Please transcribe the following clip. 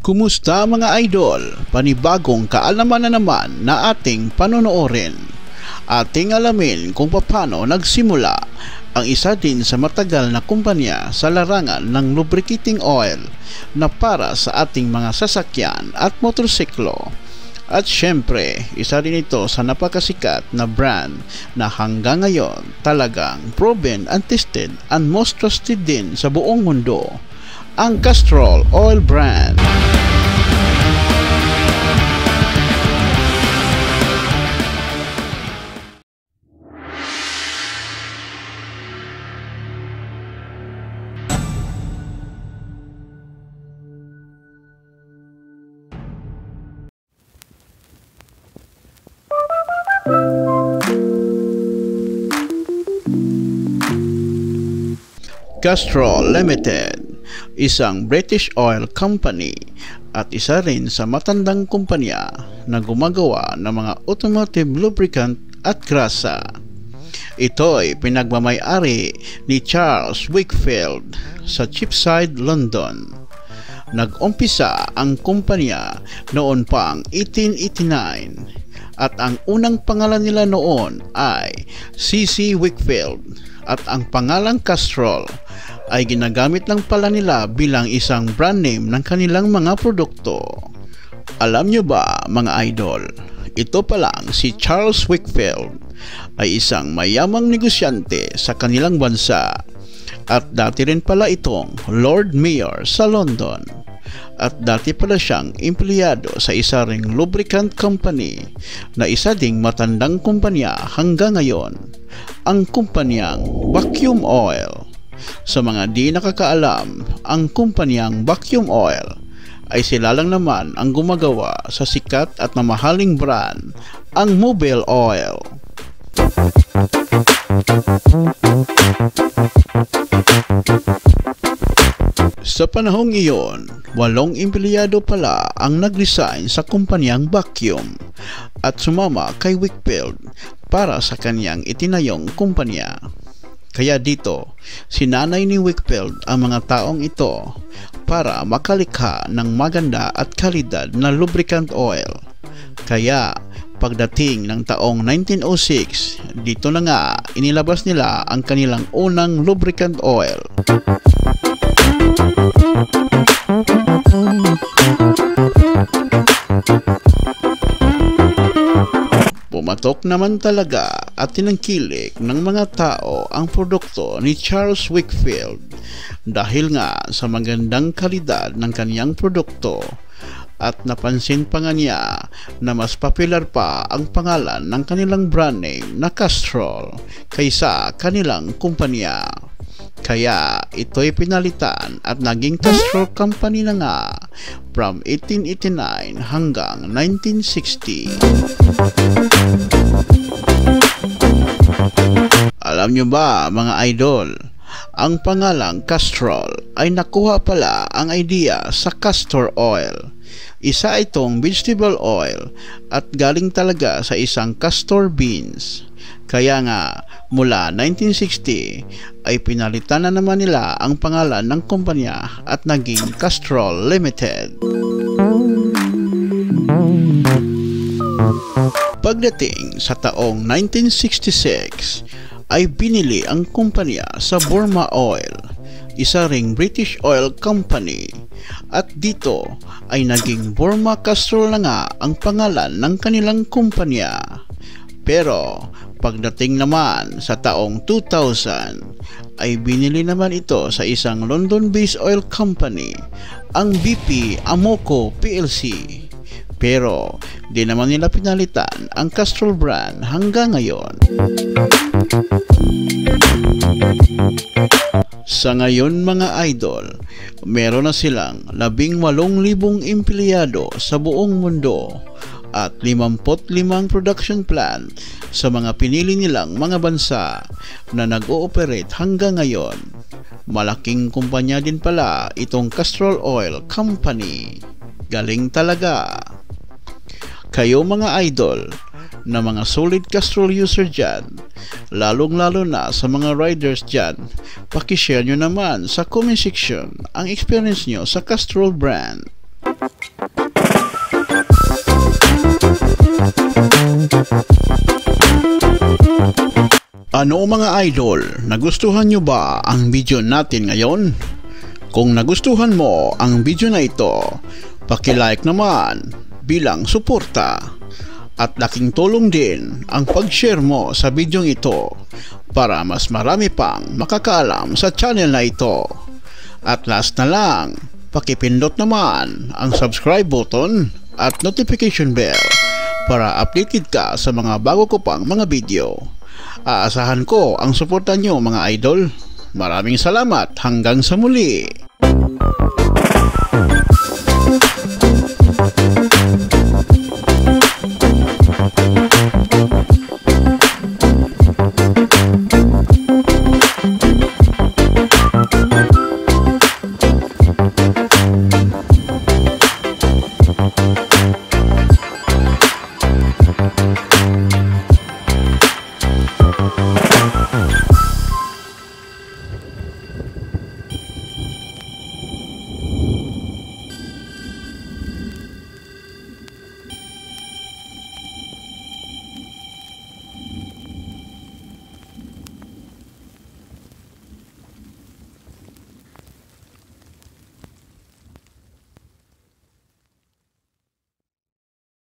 Kumusta mga idol? Panibagong kaalaman na naman na ating panonoorin. Ating alamin kung paano nagsimula ang isa din sa matagal na kumpanya sa larangan ng lubricating oil na para sa ating mga sasakyan at motorsiklo. At syempre, isa din ito sa napakasikat na brand na hanggang ngayon talagang proven and tested and most trusted din sa buong mundo, ang Castrol Oil brand. Castrol Limited, isang British oil company at isa rin sa matandang kumpanya na gumagawa ng mga automotive lubricant at grasa. Ito'y pinagmamay-ari ni Charles Wakefield sa Cheapside, London. Nag-umpisa ang kumpanya noon pang 1889 at ang unang pangalan nila noon ay C.C. Wakefield at ang pangalang Castrol ay ginagamit lang pala nila bilang isang brand name ng kanilang mga produkto. Alam nyo ba mga idol, ito pa lang si Charles Wakefield ay isang mayamang negosyante sa kanilang bansa at dati rin pala itong Lord Mayor sa London at dati pala siyang empleyado sa isa ring lubricant company na isa ding matandang kumpanya hanggang ngayon, ang kumpanyang Vacuum Oil. Sa mga di nakakaalam, ang kumpanyang Vacuum Oil ay sila lang naman ang gumagawa sa sikat at mamahaling brand, ang Mobil Oil. Sa panahong iyon, 8 empleyado pala ang nag-resign sa kumpanyang Vacuum at sumama kay Wakefield para sa kanyang itinayong kumpanya. Kaya dito, sinanay ni Wakefield ang mga taong ito para makalikha ng maganda at kalidad na lubricant oil. Kaya pagdating ng taong 1906, dito na nga inilabas nila ang kanilang unang lubricant oil. Pumatok naman talaga at tinangkilik ng mga tao ang produkto ni Charles Wakefield dahil nga sa magandang kalidad ng kaniyang produkto at napansin pa nga niya na mas popular pa ang pangalan ng kanilang brand name na Castrol kaysa kanilang kumpanya. Kaya ito'y pinalitan at naging Castrol Company na nga from 1889 hanggang 1960. Alam nyo ba mga idol, ang pangalang Castrol ay nakuha pala ang idea sa castor oil. Isa itong vegetable oil at galing talaga sa isang castor beans. Kaya nga, mula 1960 ay pinalitan na naman nila ang pangalan ng kumpanya at naging Castrol Limited. Pagdating sa taong 1966 ay binili ang kumpanya sa Burma Oil, isa ring British oil company, at dito ay naging Burma Castrol na nga ang pangalan ng kanilang kumpanya. Pero pagdating naman sa taong 2000 ay binili naman ito sa isang London-based oil company, ang BP Amoco PLC. Pero di naman nila pinalitan ang Castrol brand hanggang ngayon. Sa ngayon mga idol, meron na silang 18,000 empleyado sa buong mundo at 55 production plant sa mga pinili nilang mga bansa na nag-ooperate hanggang ngayon. Malaking kumpanya din pala itong Castrol Oil Company. Galing talaga. Kayo mga idol na mga solid Castrol user dyan, lalong-lalo na sa mga riders dyan, pakishare nyo naman sa comment section ang experience nyo sa Castrol brand. Ano mga idol, nagustuhan nyo ba ang video natin ngayon? Kung nagustuhan mo ang video na ito, paki-like naman bilang suporta. At laking tulong din ang pag-share mo sa video ito para mas marami pang makakaalam sa channel na ito. At last na lang, pakipindot naman ang subscribe button at notification bell para updated ka sa mga bago ko pang mga video. Aasahan ko ang suporta nyo mga idol. Maraming salamat, hanggang sa muli.